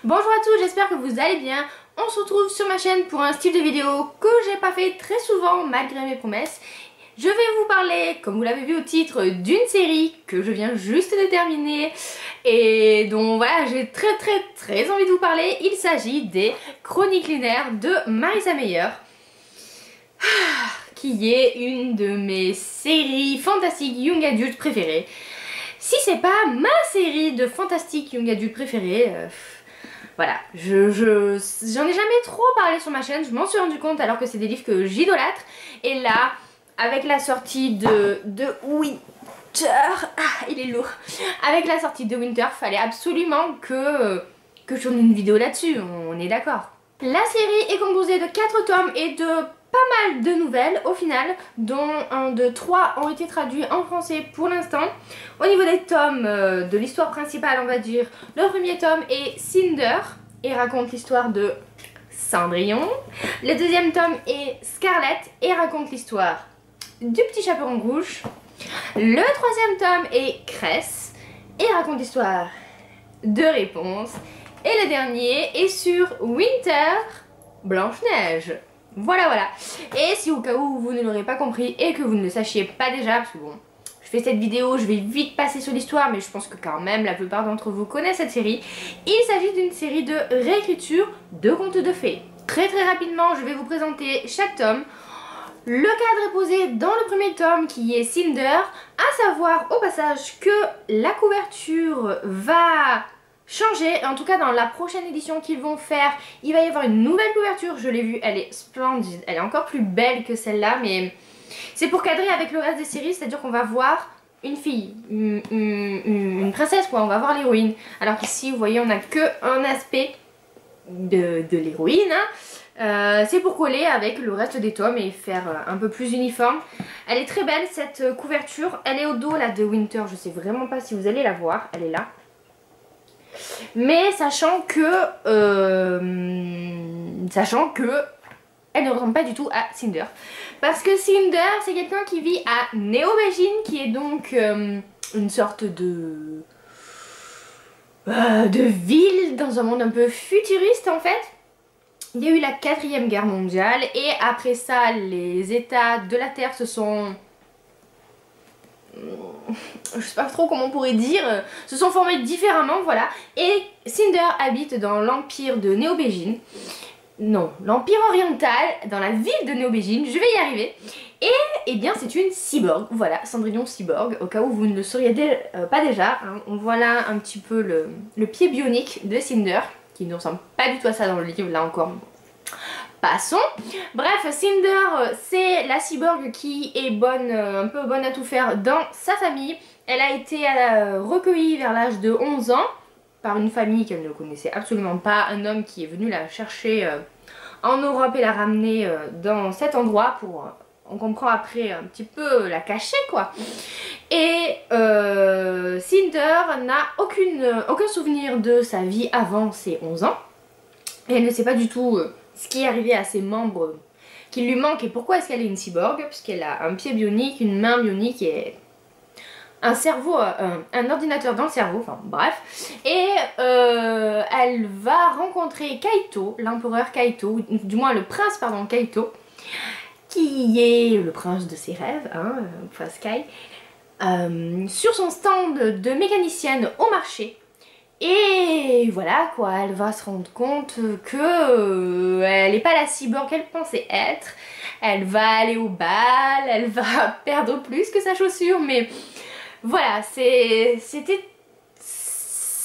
Bonjour à tous, j'espère que vous allez bien. On se retrouve sur ma chaîne pour un style de vidéo que j'ai pas fait très souvent malgré mes promesses. Je vais vous parler, comme vous l'avez vu au titre, d'une série que je viens juste de terminer et dont voilà, j'ai très envie de vous parler. Il s'agit des Chroniques lunaires de Marissa Meyer, qui est une de mes séries fantastiques young adult préférées. Si c'est pas ma série de fantastique young adult préférée, voilà, j'en ai jamais trop parlé sur ma chaîne, je m'en suis rendu compte alors que c'est des livres que j'idolâtre. Et là, avec la sortie de Winter, il est lourd. Avec la sortie de Winter, fallait absolument que je tourne une vidéo là-dessus, on est d'accord. La série est composée de 4 tomes et de pas mal de nouvelles au final, dont 1, 2, 3 ont été traduits en français pour l'instant. Au niveau des tomes de l'histoire principale, on va dire, le premier tome est Cinder et raconte l'histoire de Cendrillon. Le deuxième tome est Scarlett et raconte l'histoire du petit chaperon rouge. Le troisième tome est Cress et raconte l'histoire de Réponse. Et le dernier est sur Winter, Blanche-Neige. Voilà. Et si au cas où vous ne l'aurez pas compris et que vous ne le sachiez pas déjà, parce que bon, je fais cette vidéo, je vais vite passer sur l'histoire, mais je pense que quand même la plupart d'entre vous connaissent cette série. Il s'agit d'une série de réécriture de contes de fées. Très rapidement, je vais vous présenter chaque tome. Le cadre est posé dans le premier tome qui est Cinder, à savoir au passage que la couverture va changer, en tout cas dans la prochaine édition qu'ils vont faire, il va y avoir une nouvelle couverture, je l'ai vue, elle est splendide, elle est encore plus belle que celle-là, mais c'est pour cadrer avec le reste des séries, c'est-à-dire qu'on va voir une fille, une princesse quoi, on va voir l'héroïne, alors qu'ici vous voyez on n'a que un aspect de l'héroïne, hein. C'est pour coller avec le reste des tomes et faire un peu plus uniforme. Elle est très belle cette couverture, elle est au dos là de Winter, je sais vraiment pas si vous allez la voir, elle est là. Mais sachant que elle ne ressemble pas du tout à Cinder. Parce que Cinder, c'est quelqu'un qui vit à Néo-Bégine, qui est donc une sorte de ville dans un monde un peu futuriste en fait. Il y a eu la 4e guerre mondiale et après ça, les états de la Terre se sont... je sais pas trop comment on pourrait dire, se sont formés différemment, voilà. Et Cinder habite dans l'empire de Néo-Bégine. Non, l'empire oriental, dans la ville de Néo-Bégine, je vais y arriver. Et eh bien c'est une cyborg, voilà, Cendrillon cyborg, au cas où vous ne le sauriez pas déjà, hein. On voit là un petit peu le pied bionique de Cinder, qui ne ressemble pas du tout à ça dans le livre, là encore. Passons. Bref, Cinder, c'est la cyborg qui est bonne, un peu bonne à tout faire dans sa famille. Elle a été recueillie vers l'âge de 11 ans par une famille qu'elle ne connaissait absolument pas. Un homme qui est venu la chercher en Europe et la ramener dans cet endroit pour, on comprend après, un petit peu la cacher quoi. Et Cinder n'a aucun souvenir de sa vie avant ses 11 ans. Et elle ne sait pas du tout... ce qui est arrivé à ses membres qui lui manquent et pourquoi est-ce qu'elle est une cyborg, puisqu'elle a un pied bionique, une main bionique et un cerveau, un ordinateur dans le cerveau, enfin bref. Et elle va rencontrer Kaito, l'empereur Kaito, du moins le prince pardon Kaito, qui est le prince de ses rêves, hein, Sky, sur son stand de mécanicienne au marché. Et voilà quoi, elle va se rendre compte que elle n'est pas la cyborg qu'elle pensait être. Elle va aller au bal, elle va perdre plus que sa chaussure, mais voilà, c'est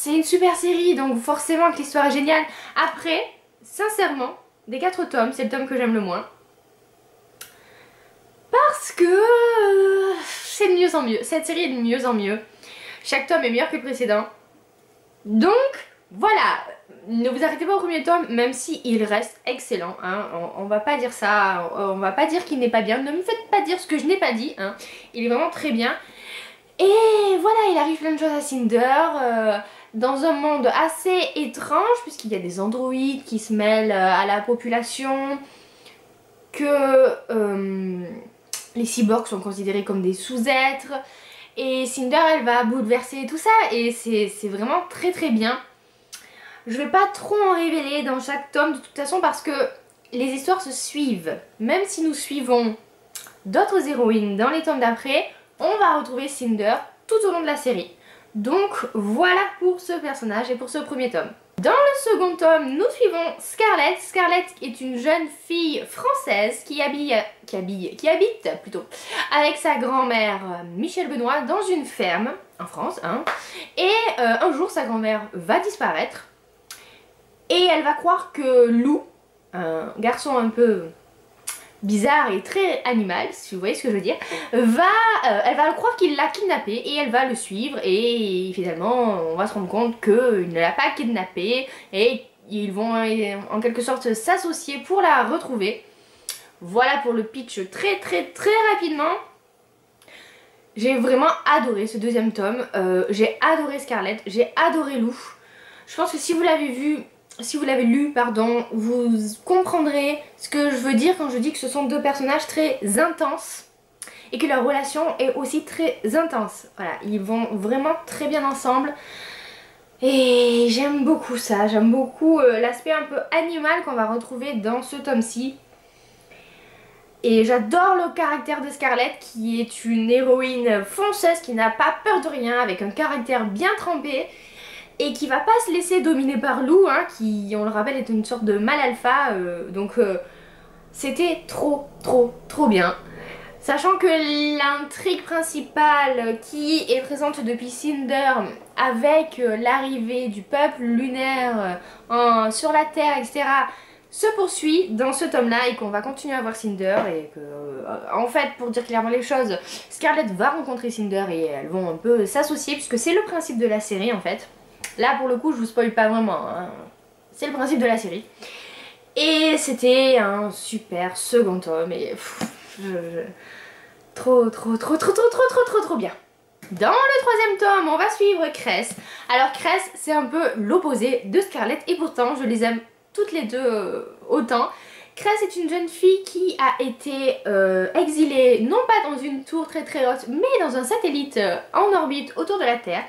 une super série, donc forcément que l'histoire est géniale. Après, sincèrement, des 4 tomes, c'est le tome que j'aime le moins. Parce que c'est de mieux en mieux, cette série est de mieux en mieux. Chaque tome est meilleur que le précédent. Donc voilà, ne vous arrêtez pas au premier tome, même si il reste excellent, hein. On va pas dire ça, on va pas dire qu'il n'est pas bien, ne me faites pas dire ce que je n'ai pas dit, hein. Il est vraiment très bien. Et voilà, il arrive plein de choses à Cinder, dans un monde assez étrange, puisqu'il y a des androïdes qui se mêlent à la population, que les cyborgs sont considérés comme des sous-êtres. Et Cinder, elle va bouleverser tout ça et c'est vraiment très bien. Je vais pas trop en révéler dans chaque tome de toute façon parce que les histoires se suivent. Même si nous suivons d'autres héroïnes dans les tomes d'après, on va retrouver Cinder tout au long de la série. Donc voilà pour ce personnage et pour ce premier tome. Dans le second tome, nous suivons Scarlett. Scarlett est une jeune fille française qui habite plutôt avec sa grand-mère Michel Benoît dans une ferme en France. Hein. Et un jour, sa grand-mère va disparaître et elle va croire que Lou, un garçon un peu bizarre et très animal, si vous voyez ce que je veux dire, elle va croire qu'il l'a kidnappé et elle va le suivre et finalement on va se rendre compte qu'il ne l'a pas kidnappé et ils vont en quelque sorte s'associer pour la retrouver. Voilà pour le pitch très rapidement. J'ai vraiment adoré ce deuxième tome, j'ai adoré Scarlett, j'ai adoré Lou. Je pense que si vous l'avez vu, si vous l'avez lu, pardon, vous comprendrez ce que je veux dire quand je dis que ce sont deux personnages très intenses et que leur relation est aussi très intense. Voilà, ils vont vraiment très bien ensemble et j'aime beaucoup ça, j'aime beaucoup l'aspect un peu animal qu'on va retrouver dans ce tome-ci. Et j'adore le caractère de Scarlett qui est une héroïne fonceuse qui n'a pas peur de rien, avec un caractère bien trempé. Et qui va pas se laisser dominer par Lou, hein, qui, on le rappelle, est une sorte de mâle alpha, donc c'était trop bien. Sachant que l'intrigue principale qui est présente depuis Cinder, avec l'arrivée du peuple lunaire sur la Terre, etc., se poursuit dans ce tome-là et qu'on va continuer à voir Cinder et que, en fait, pour dire clairement les choses, Scarlett va rencontrer Cinder et elles vont un peu s'associer puisque c'est le principe de la série en fait. Là pour le coup je vous spoil pas vraiment, hein. C'est le principe de la série. Et c'était un super second tome et trop bien. Dans le troisième tome on va suivre Cress. Alors Cress c'est un peu l'opposé de Scarlett et pourtant je les aime toutes les deux autant. Cress est une jeune fille qui a été exilée, non pas dans une tour très haute, mais dans un satellite en orbite autour de la Terre.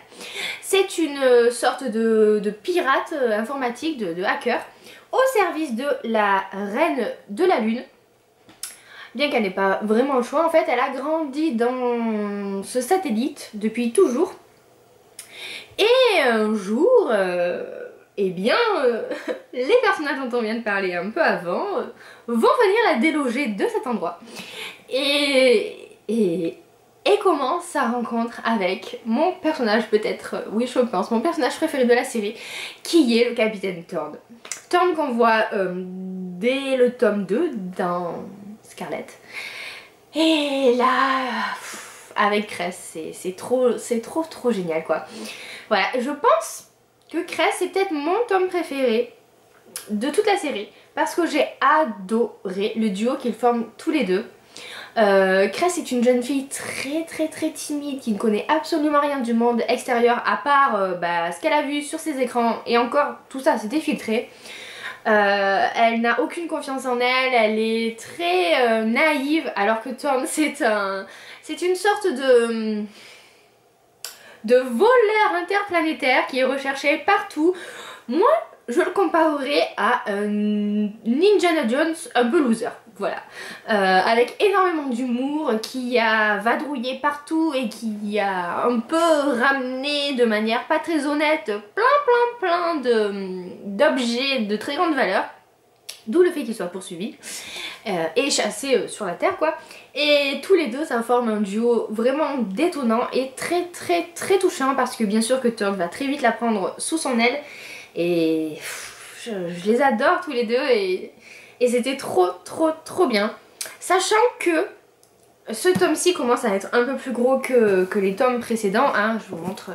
C'est une sorte de pirate informatique, de hacker, au service de la reine de la Lune. Bien qu'elle n'ait pas vraiment le choix, en fait, elle a grandi dans ce satellite depuis toujours. Et un jour... eh bien, les personnages dont on vient de parler un peu avant vont venir la déloger de cet endroit. Et commence sa rencontre avec mon personnage peut-être, oui je pense, mon personnage préféré de la série, qui est le capitaine Thorn. Thorn qu'on voit dès le tome 2 dans Scarlett. Et là, avec Cress, c'est trop génial quoi. Voilà, je pense que Cress c'est peut-être mon tome préféré de toute la série parce que j'ai adoré le duo qu'ils forment tous les deux. Cress est une jeune fille très timide qui ne connaît absolument rien du monde extérieur à part ce qu'elle a vu sur ses écrans et encore tout ça c'était filtré. Elle n'a aucune confiance en elle, elle est très naïve alors que Thorn c'est une sorte de voleur interplanétaire qui est recherché partout. Moi, je le comparerais à un Indiana Jones un peu loser, voilà. Avec énormément d'humour, qui a vadrouillé partout et qui a un peu ramené de manière pas très honnête plein d'objets de très grande valeur. D'où le fait qu'il soit poursuivi et chassé sur la Terre quoi. Et tous les deux ça forme un duo vraiment détonnant et très touchant parce que bien sûr que Thorn va très vite la prendre sous son aile et je les adore tous les deux et c'était trop bien. Sachant que ce tome-ci commence à être un peu plus gros que les tomes précédents, hein. Je vous montre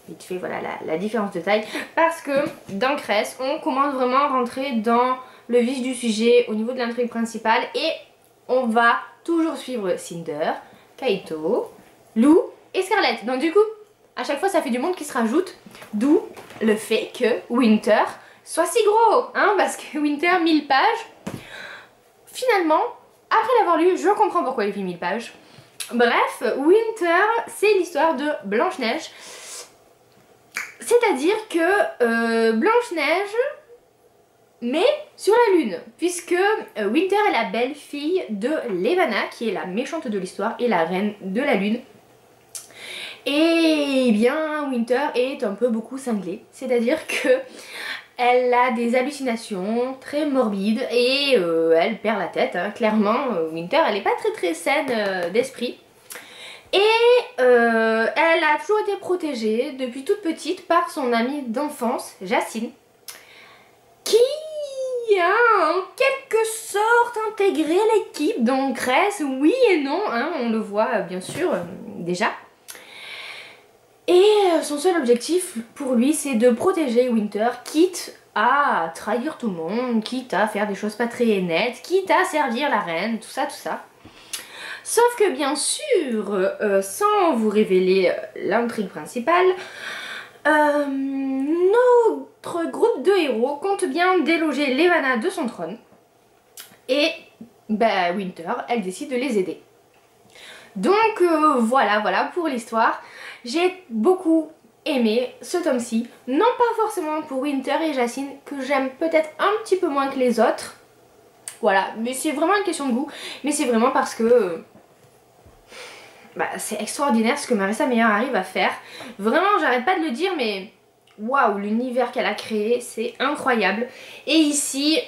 vite fait voilà, la différence de taille parce que dans Cress on commence vraiment à rentrer dans le vif du sujet au niveau de l'intrigue principale et on va toujours suivre Cinder, Kaito, Lou et Scarlett. Donc du coup, à chaque fois ça fait du monde qui se rajoute, d'où le fait que Winter soit si gros, hein, parce que Winter 1000 pages, finalement, après l'avoir lu, je comprends pourquoi il fait 1000 pages. Bref, Winter, c'est l'histoire de Blanche-Neige. C'est-à-dire que Blanche-Neige, mais sur la lune, puisque Winter est la belle-fille de Levana, qui est la méchante de l'histoire et la reine de la lune. Et bien Winter est un peu beaucoup cinglée, c'est-à-dire que elle a des hallucinations très morbides et elle perd la tête, hein. Clairement, Winter elle n'est pas très saine d'esprit. Et elle a toujours été protégée depuis toute petite par son amie d'enfance, Jacine, qui a en quelque sorte intégré l'équipe. Donc Cress, oui et non, hein, on le voit bien sûr déjà. Et son seul objectif pour lui c'est de protéger Winter, quitte à trahir tout le monde, quitte à faire des choses pas très nettes, quitte à servir la reine, tout ça, tout ça. Sauf que bien sûr, sans vous révéler l'intrigue principale, notre groupe de héros compte bien déloger Levana de son trône. Et bah, Winter, elle décide de les aider. Donc voilà pour l'histoire. J'ai beaucoup aimé ce tome-ci. Non pas forcément pour Winter et Jacine, que j'aime peut-être un petit peu moins que les autres. Voilà, mais c'est vraiment une question de goût. Mais c'est vraiment parce que bah, c'est extraordinaire ce que Marissa Meyer arrive à faire. Vraiment, j'arrête pas de le dire, mais waouh, l'univers qu'elle a créé, c'est incroyable. Et ici,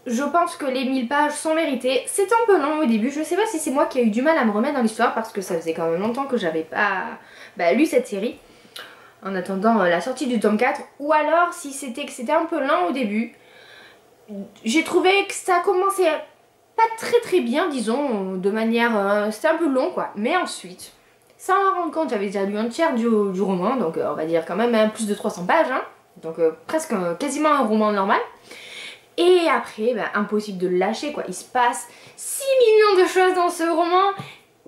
je pense que les 1000 pages sont méritées. C'est un peu long au début, je sais pas si c'est moi qui ai eu du mal à me remettre dans l'histoire parce que ça faisait quand même longtemps que j'avais pas lu cette série en attendant la sortie du tome 4, ou alors si c'était que c'était un peu lent au début. J'ai trouvé que ça commençait pas très bien, disons, de manière... c'était un peu long quoi, mais ensuite, sans m'en rendre compte, j'avais déjà lu un tiers du roman, donc on va dire quand même plus de 300 pages, hein, donc presque quasiment un roman normal. Et après, bah, impossible de le lâcher quoi, il se passe 6 millions de choses dans ce roman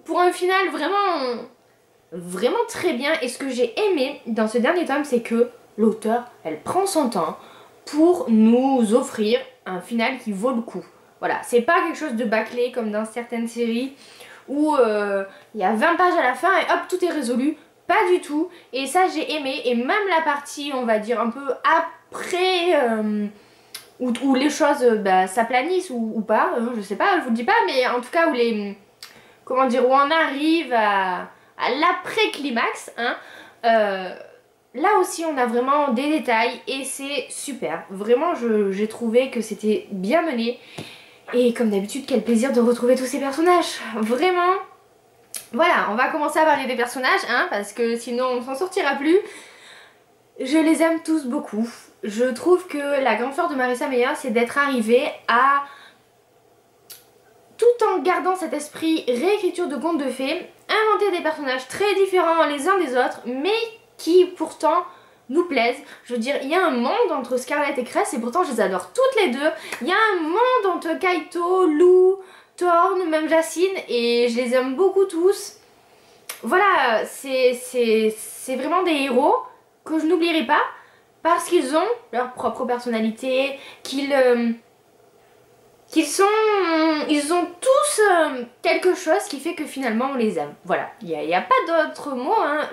pour un final vraiment très bien. Et ce que j'ai aimé dans ce dernier tome, c'est que l'auteur, elle prend son temps pour nous offrir un final qui vaut le coup. Voilà, c'est pas quelque chose de bâclé comme dans certaines séries où il y a 20 pages à la fin et hop, tout est résolu. Pas du tout. Et ça, j'ai aimé. Et même la partie, on va dire, un peu après... où les choses s'aplanissent ou pas, je sais pas, je vous le dis pas, mais en tout cas où les... Comment dire, où on arrive à l'après-climax, hein, là aussi on a vraiment des détails et c'est super. Vraiment j'ai trouvé que c'était bien mené. Et comme d'habitude, quel plaisir de retrouver tous ces personnages, vraiment. Voilà, on va commencer à parler des personnages, hein, parce que sinon on s'en sortira plus. Je les aime tous beaucoup. Je trouve que la grande force de Marissa Meyer, c'est d'être arrivée à, tout en gardant cet esprit réécriture de contes de fées, inventer des personnages très différents les uns des autres, mais qui pourtant nous plaisent. Je veux dire, il y a un monde entre Scarlett et Cress et pourtant je les adore toutes les deux. Il y a un monde entre Kaito, Lou, Thorne, même Jacine, et je les aime beaucoup tous. Voilà, c'est vraiment des héros que je n'oublierai pas parce qu'ils ont leur propre personnalité, ils ont tous quelque chose qui fait que finalement on les aime. Voilà, il n'y a pas d'autre mot, hein.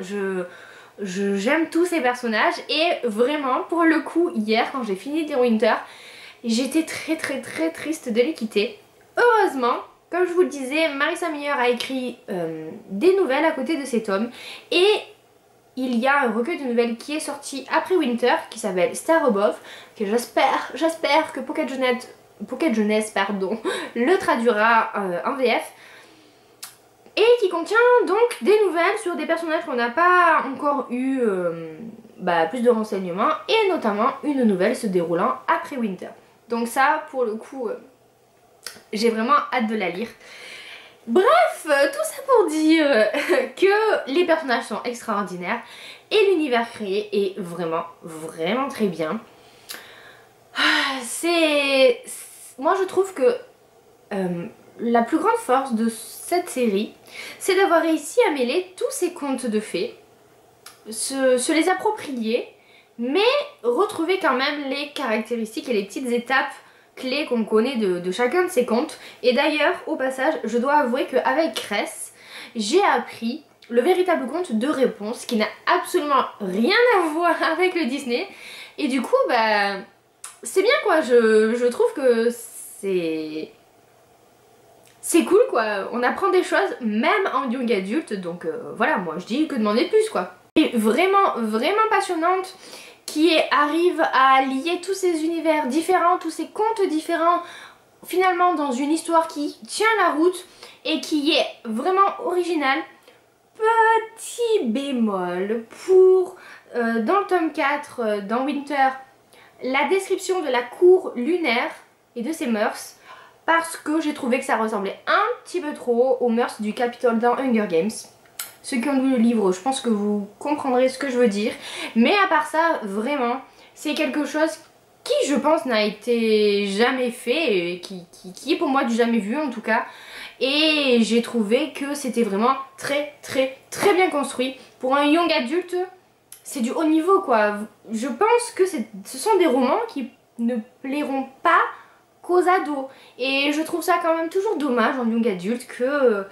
J'aime tous ces personnages et vraiment pour le coup hier quand j'ai fini Dear Winter, j'étais très triste de les quitter. Heureusement, comme je vous le disais, Marissa Meyer a écrit des nouvelles à côté de ces tomes et il y a un recueil de nouvelles qui est sorti après Winter qui s'appelle Star Above, que j'espère que Pocket Jeunesse le traduira en VF, et qui contient donc des nouvelles sur des personnages qu'on n'a pas encore eu plus de renseignements, et notamment une nouvelle se déroulant après Winter. Donc ça, pour le coup, j'ai vraiment hâte de la lire. Bref, tout ça pour dire que les personnages sont extraordinaires et l'univers créé est vraiment très bien. Moi je trouve que la plus grande force de cette série, c'est d'avoir réussi à mêler tous ces contes de fées, se les approprier, mais retrouver quand même les caractéristiques et les petites étapes clés qu'on connaît de chacun de ces contes. Et d'ailleurs, au passage, je dois avouer qu'avec Cress, j'ai appris le véritable conte de Réponse qui n'a absolument rien à voir avec le Disney. Et du coup, bah, c'est bien quoi, je trouve que c'est cool quoi, on apprend des choses même en young adulte, donc voilà, moi je dis que demander de plus quoi. Et vraiment passionnante, qui arrive à lier tous ces univers différents, tous ces contes différents, finalement dans une histoire qui tient la route et qui est vraiment originale. Petit bémol pour, dans le tome 4, dans Winter, la description de la cour lunaire et de ses mœurs, parce que j'ai trouvé que ça ressemblait un petit peu trop aux mœurs du Capitole dans Hunger Games. Ceux qui ont lu le livre, je pense que vous comprendrez ce que je veux dire. Mais à part ça, vraiment, c'est quelque chose qui, je pense, n'a été jamais fait, et qui est pour moi du jamais vu en tout cas. Et j'ai trouvé que c'était vraiment très bien construit. Pour un young adulte, c'est du haut niveau quoi. Je pense que ce sont des romans qui ne plairont pas qu'aux ados. Et je trouve ça quand même toujours dommage en young adulte que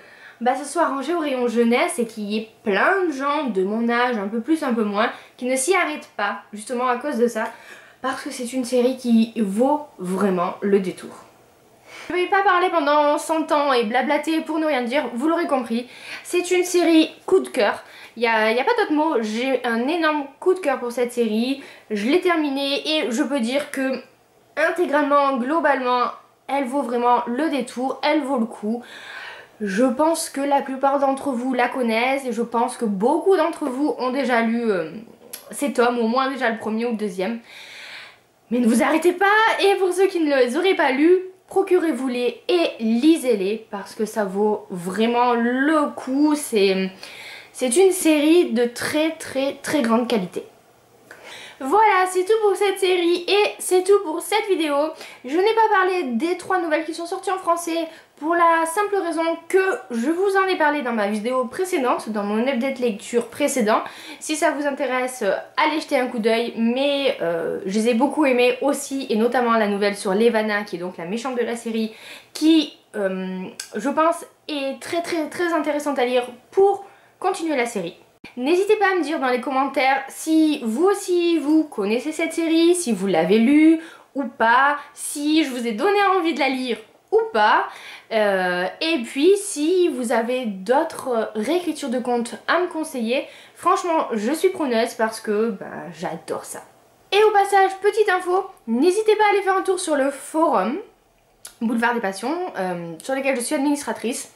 ça soit rangé au rayon jeunesse et qu'il y ait plein de gens de mon âge, un peu plus, un peu moins, qui ne s'y arrêtent pas, justement à cause de ça. Parce que c'est une série qui vaut vraiment le détour. Je ne vais pas parler pendant 100 ans et blablater pour ne rien dire, vous l'aurez compris. C'est une série coup de cœur. Il n'y a pas d'autre mot, j'ai un énorme coup de cœur pour cette série. Je l'ai terminée et je peux dire que intégralement, globalement, elle vaut vraiment le détour, elle vaut le coup. Je pense que la plupart d'entre vous la connaissent et je pense que beaucoup d'entre vous ont déjà lu ces tomes, au moins déjà le premier ou le deuxième. Mais ne vous arrêtez pas, et pour ceux qui ne les auraient pas lus, procurez-vous-les et lisez-les parce que ça vaut vraiment le coup. C'est une série de très grande qualité. Voilà, c'est tout pour cette série et c'est tout pour cette vidéo. Je n'ai pas parlé des 3 nouvelles qui sont sorties en français pour la simple raison que je vous en ai parlé dans ma vidéo précédente, dans mon update lecture précédent. Si ça vous intéresse, allez jeter un coup d'œil, mais je les ai beaucoup aimées aussi, et notamment la nouvelle sur Levana, qui est donc la méchante de la série, qui, je pense, est très intéressante à lire pour continuer la série. N'hésitez pas à me dire dans les commentaires si vous aussi vous connaissez cette série, si vous l'avez lue ou pas, si je vous ai donné envie de la lire ou pas, et puis si vous avez d'autres réécritures de contes à me conseiller. Franchement, je suis preneuse parce que j'adore ça. Et au passage, petite info, n'hésitez pas à aller faire un tour sur le forum Boulevard des Passions, sur lequel je suis administratrice,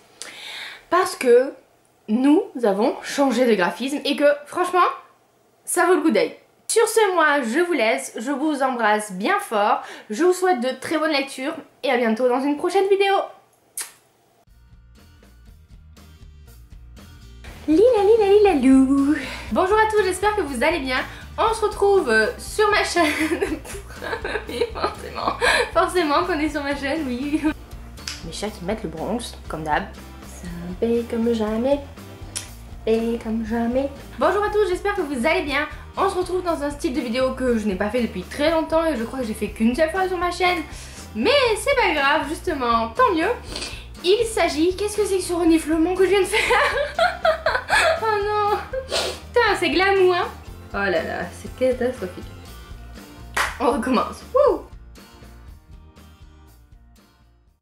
parce que nous avons changé de graphisme et que franchement ça vaut le coup d'œil. Sur ce, moi je vous laisse, je vous embrasse bien fort, je vous souhaite de très bonnes lectures et à bientôt dans une prochaine vidéo. Lilalou. Bonjour à tous, j'espère que vous allez bien. On se retrouve sur ma chaîne. Oui, forcément qu'on est sur ma chaîne, oui. Mes chats qui mettent le bronze, comme d'hab. Ça paye comme jamais. Et comme jamais. Bonjour à tous, j'espère que vous allez bien. On se retrouve dans un style de vidéo que je n'ai pas fait depuis très longtemps et je crois que j'ai fait qu'une seule fois sur ma chaîne. Mais c'est pas grave, justement, tant mieux. Il s'agit, qu'est-ce que c'est que ce reniflement que je viens de faire? Oh non. Putain, c'est glamour hein. Oh là là, c'est catastrophique. On recommence. Wouh.